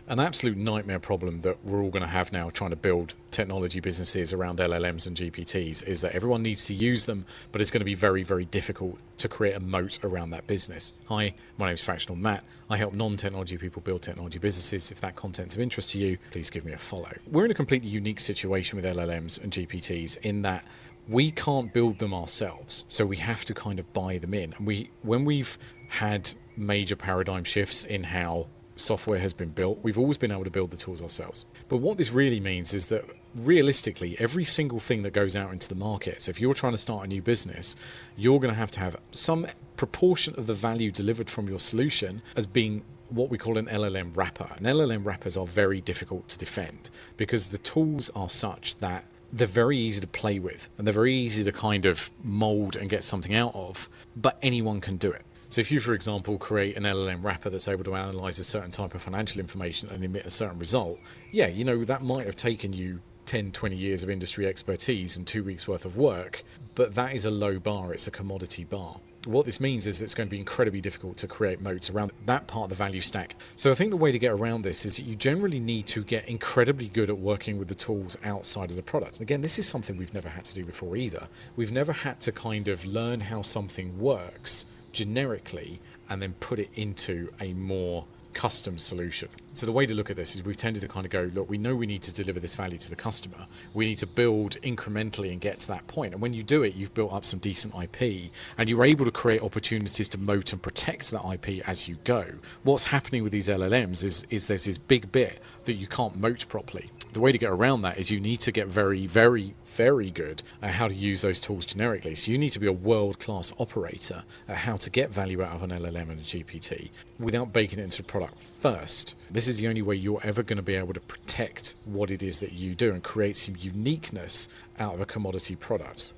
An absolute nightmare problem that we're all going to have now trying to build technology businesses around LLMs and GPTs is that everyone needs to use them, but it's going to be very, very difficult to create a moat around that business. Hi, my name is Fractional Matt. I help non-technology people build technology businesses. If that content's of interest to you, please give me a follow. We're in a completely unique situation with LLMs and GPTs in that we can't build them ourselves, so we have to kind of buy them in. And when we've had major paradigm shifts in how software has been built, we've always been able to build the tools ourselves. But what this really means is that realistically, every single thing that goes out into the market, so if you're trying to start a new business, you're going to have some proportion of the value delivered from your solution as being what we call an LLM wrapper. And LLM wrappers are very difficult to defend because the tools are such that they're very easy to play with and they're very easy to kind of mold and get something out of, but anyone can do it. So if you, for example, create an LLM wrapper that's able to analyze a certain type of financial information and emit a certain result, yeah, that might have taken you 10, 20 years of industry expertise and 2 weeks worth of work, but that is a low bar. It's a commodity bar. What this means is it's going to be incredibly difficult to create moats around that part of the value stack. So I think the way to get around this is that you generally need to get incredibly good at working with the tools outside of the product. Again, this is something we've never had to do before either. We've never had to kind of learn how something works generically and then put it into a more custom solution. So the way to look at this is we've tended to kind of go, look, we know we need to deliver this value to the customer. We need to build incrementally and get to that point. And when you do it, you've built up some decent IP and you're able to create opportunities to moat and protect that IP as you go. What's happening with these LLMs is there's this big bit that you can't moat properly. The way to get around that is you need to get very, very, very good at how to use those tools generically. So you need to be a world-class operator at how to get value out of an LLM and a GPT without baking it into the product first. This is the only way you're ever going to be able to protect what it is that you do and create some uniqueness out of a commodity product.